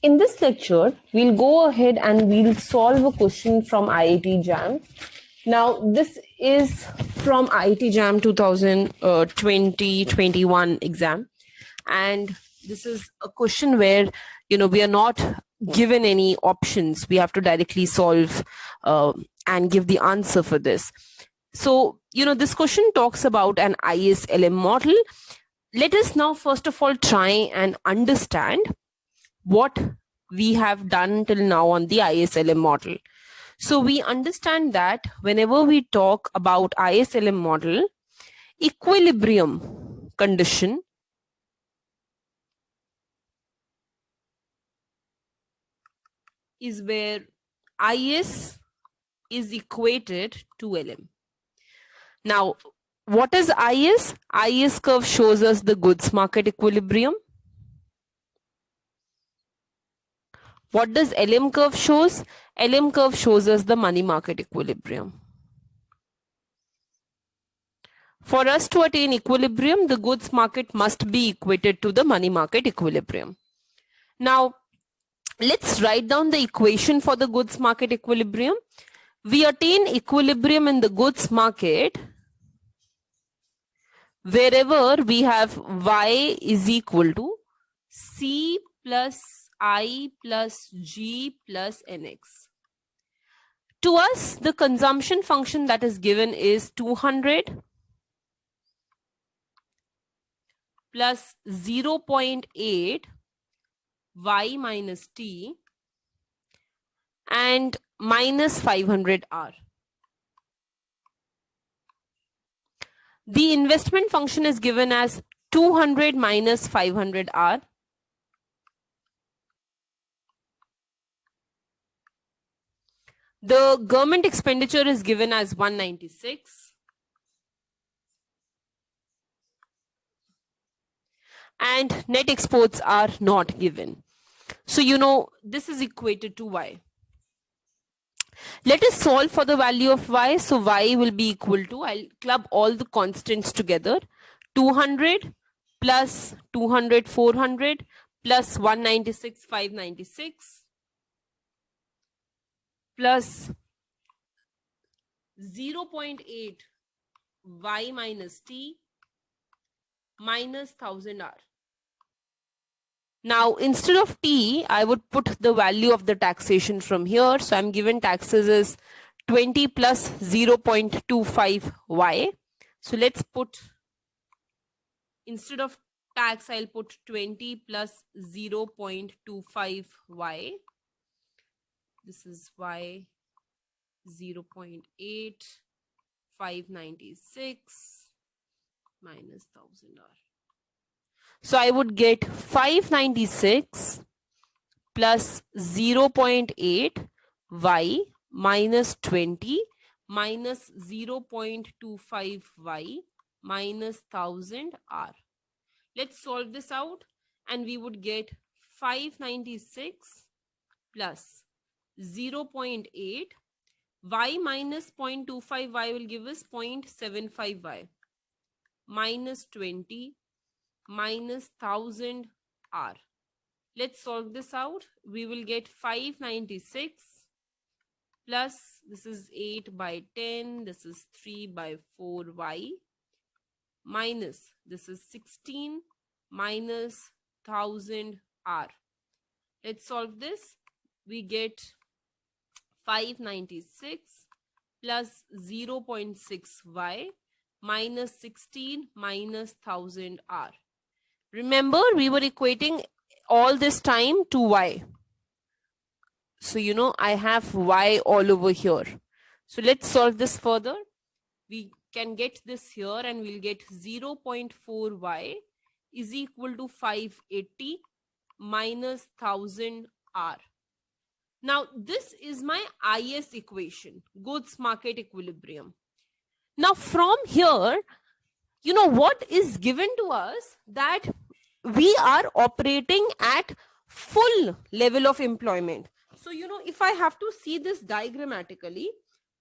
In this lecture, we'll go ahead and we'll solve a question from IIT JAM. Now, this is from IIT JAM 2020-21 exam. And this is a question where, we are not given any options. We have to directly solve and give the answer for this. So, this question talks about an ISLM model. Let us now, first of all, try and understand what we have done till now on the ISLM model. So we understand that whenever we talk about ISLM model, equilibrium condition is where IS is equated to LM. Now, what is IS? IS curve shows us the goods market equilibrium. What does LM curve shows? LM curve shows us the money market equilibrium. For us to attain equilibrium, the goods market must be equated to the money market equilibrium. Now, let's write down the equation for the goods market equilibrium. We attain equilibrium in the goods market wherever we have Y is equal to C plus I plus G plus NX. To us, the consumption function that is given is 200 plus 0.8 Y minus T and minus 500 R. The investment function is given as 200 minus 500 R. The government expenditure is given as 196. And net exports are not given. So, this is equated to Y. Let us solve for the value of Y. So Y will be equal to, I'll club all the constants together. 200 plus 200, 400 plus 196, 596 plus 0.8 Y minus T minus 1000 R. Now, instead of T, I would put the value of the taxation from here. So I'm given taxes as 20 plus 0.25 Y. So let's put, instead of tax, I'll put 20 plus 0.25 Y. This is Y 0.8, 596 minus 1000 R. So I would get 596 plus 0.8 Y minus 20 minus 0.25 Y minus 1000 R. Let's solve this out and we would get 596 plus 0.8 Y minus 0.25 Y will give us 0.75 Y minus 20 minus 1000 R. Let's solve this out. We will get 596 plus, this is 8 by 10, this is 3 by 4 Y, minus, this is 16 minus 1000 R. Let's solve this. We get 596 plus 0.6 Y minus 16 minus 1000 R. Remember, we were equating all this time to Y. So, I have Y all over here. So let's solve this further. We can get this here and we'll get 0.4 Y is equal to 580 minus 1000 R. Now, this is my IS equation, goods market equilibrium. Now, from here, what is given to us that we are operating at full level of employment. So, if I have to see this diagrammatically,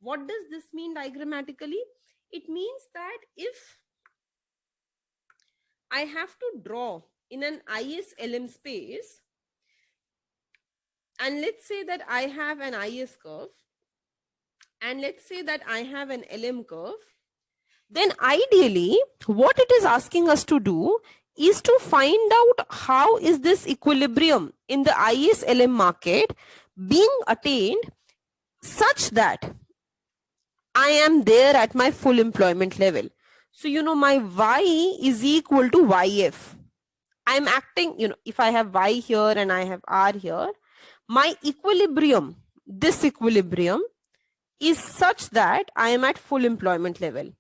what does this mean diagrammatically? It means that if I have to draw in an ISLM space, And let's say that I have an IS curve, and let's say that I have an LM curve. Then ideally, what it is asking us to do is to find out how is this equilibrium in the IS-LM market being attained such that I am there at my full employment level. So, my Y is equal to YF. I'm acting, if I have Y here and I have R here, my equilibrium, this equilibrium is such that I am at full employment level.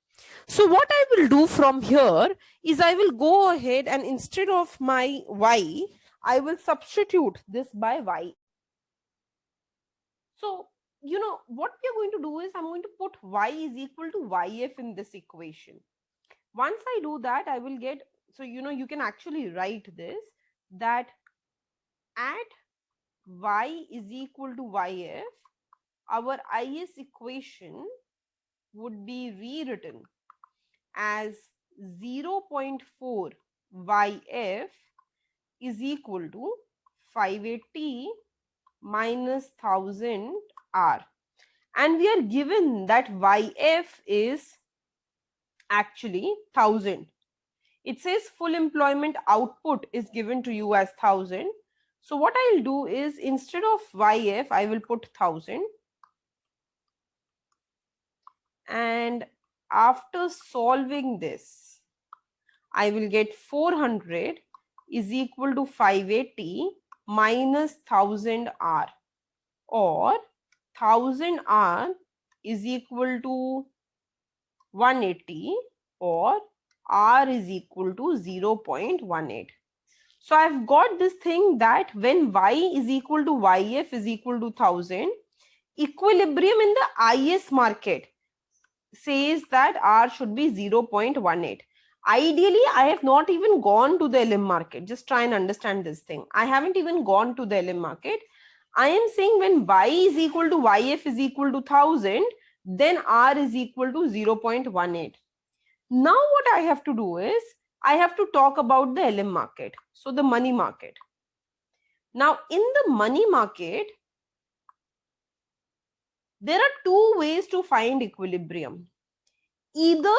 So what I will do from here is I will go ahead and instead of my Y, I will substitute this by Y. So, what we are going to do is I'm going to put Y is equal to YF in this equation. Once I do that, I will get, so, you can actually write this, that at Y is equal to YF, our IS equation would be rewritten as 0.4 YF is equal to 580 minus 1000 R. And we are given that YF is actually 1000. It says full employment output is given to you as 1000. So what I'll do is instead of YF, I will put 1000. And after solving this, I will get 400 is equal to 580 minus 1000 R, or 1000 R is equal to 180, or R is equal to 0.18. So I've got this thing that when Y is equal to YF is equal to 1000, equilibrium in the IS market says that R should be 0.18. Ideally, I have not even gone to the LM market. Just try and understand this thing. I haven't even gone to the LM market. I am saying when Y is equal to YF is equal to 1000, then R is equal to 0.18. Now what I have to do is, I have to talk about the LM market. So the money market. Now in the money market, there are two ways to find equilibrium. Either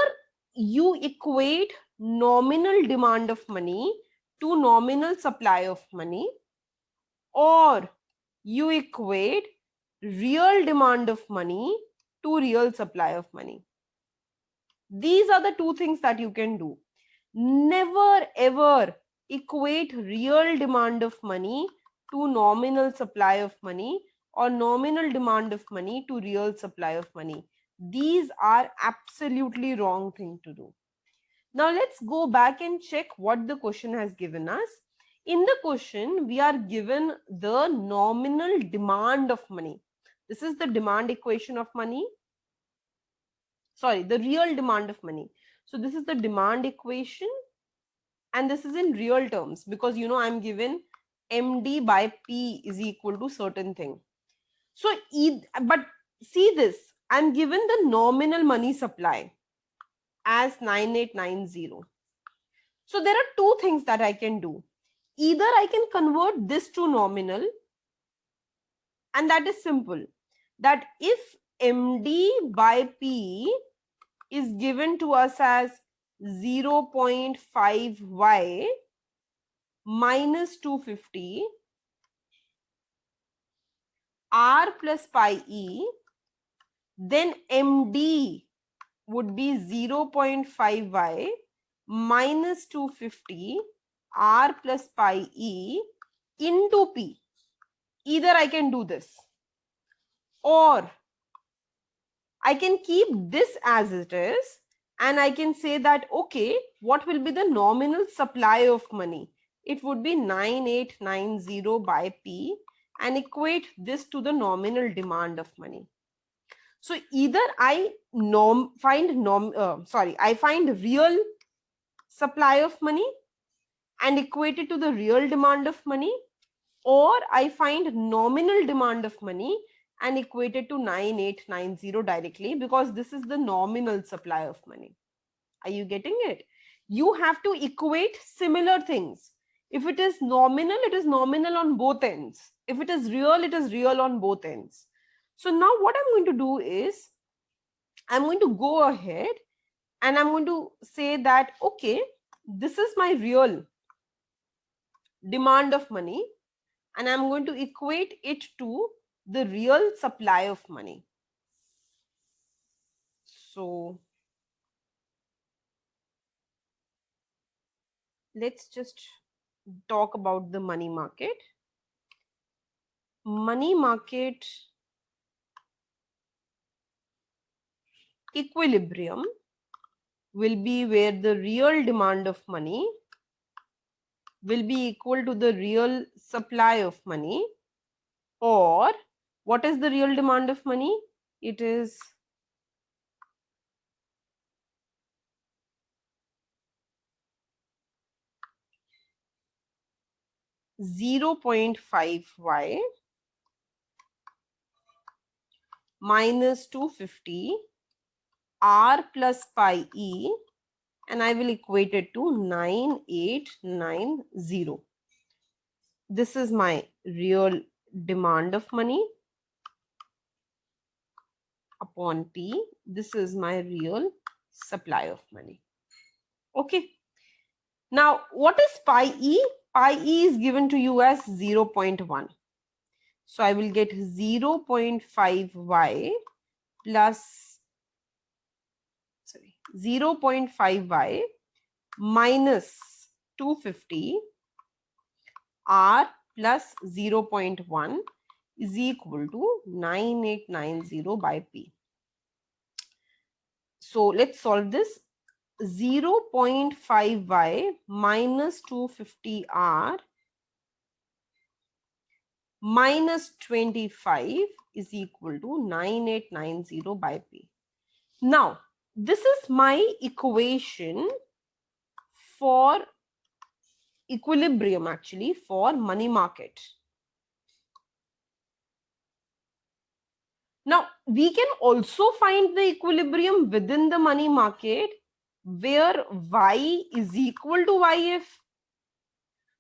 you equate nominal demand of money to nominal supply of money, or you equate real demand of money to real supply of money. These are the two things that you can do. Never ever equate real demand of money to nominal supply of money, or nominal demand of money to real supply of money. These are absolutely wrong thing to do. Now let's go back and check what the question has given us. In the question, we are given the nominal demand of money. This is the demand equation of money. Sorry, the real demand of money. So this is the demand equation, and this is in real terms because I'm given MD by P is equal to certain thing. So, but see this, I'm given the nominal money supply as 9890. So there are two things that I can do. Either I can convert this to nominal, and that is simple, that if MD by P is given to us as 0.5Y minus 250 R plus pi E, then MD would be 0.5Y minus 250 R plus pi E into P. Either I can do this, or I can keep this as it is, and I can say that, okay, what will be the nominal supply of money? It would be 9890 by P, and equate this to the nominal demand of money. So either I find real supply of money and equate it to the real demand of money, or I find nominal demand of money and equate it to 9890 directly, because this is the nominal supply of money. Are you getting it? You have to equate similar things. If it is nominal, it is nominal on both ends. If it is real, it is real on both ends. So now what I'm going to do is, I'm going to go ahead and I'm going to say that, okay, this is my real demand of money, and I'm going to equate it to the real supply of money. So let's just talk about the money market. Money market equilibrium will be where the real demand of money will be equal to the real supply of money. Or what is the real demand of money? It is 0.5y minus 250 r plus pi e, and I will equate it to 9890. This is my real demand of money upon T. This is my real supply of money. Okay. Now, what is pi E? Pi E is given to you as 0.1. So I will get 0.5y plus, 0.5y minus 250 r plus 0.1 is equal to 9890 by P. So let's solve this. 0.5y minus 250r minus 25 is equal to 9890 by P. Now, this is my equation for equilibrium, actually, for money market. Now, we can also find the equilibrium within the money market where y is equal to yf.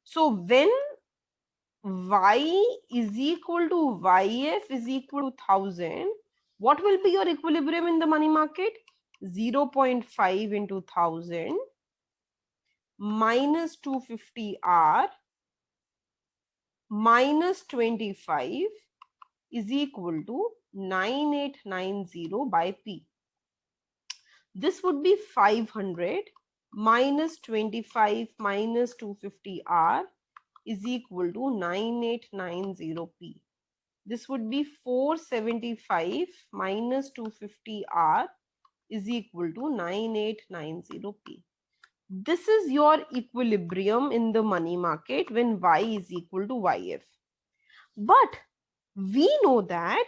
So, when y is equal to yf is equal to 1000, what will be your equilibrium in the money market? 0.5 into 1000 minus 250r minus 25 is equal to 9890 by P. This would be 500 minus 25 minus 250r is equal to 9890p. This would be 475 minus 250r is equal to 9890p. This is your equilibrium in the money market when y is equal to yf. But we know that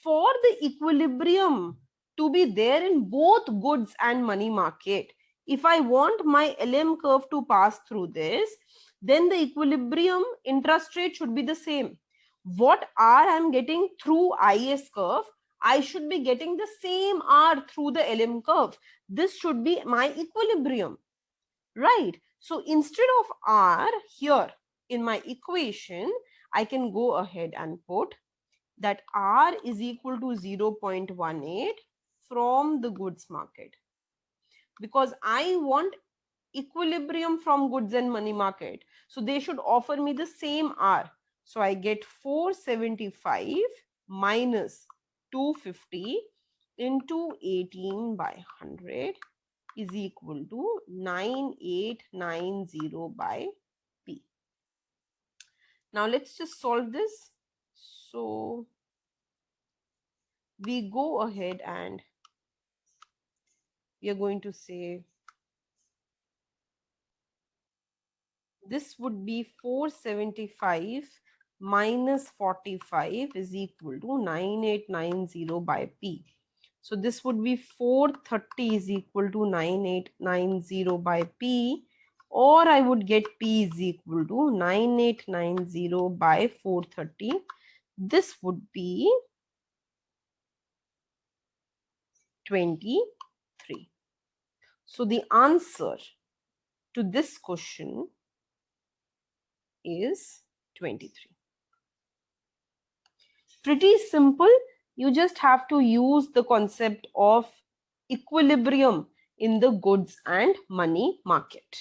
for the equilibrium to be there in both goods and money market, if I want my LM curve to pass through this, then the equilibrium interest rate should be the same. What R I am getting through IS curve, I should be getting the same R through the LM curve. This should be my equilibrium, right? So instead of R here in my equation, I can go ahead and put that R is equal to 0.18 from the goods market, because I want equilibrium from goods and money market. So they should offer me the same R. So I get 475 minus 250 into 18 by 100 is equal to 9890 by P. Now let's just solve this. So we go ahead and we are going to say this would be 475 minus 45 is equal to 9890 by P. So this would be 430 is equal to 9890 by P, or I would get P is equal to 9890 by 430. This would be 23. So the answer to this question is 23. Pretty simple. You just have to use the concept of equilibrium in the goods and money market.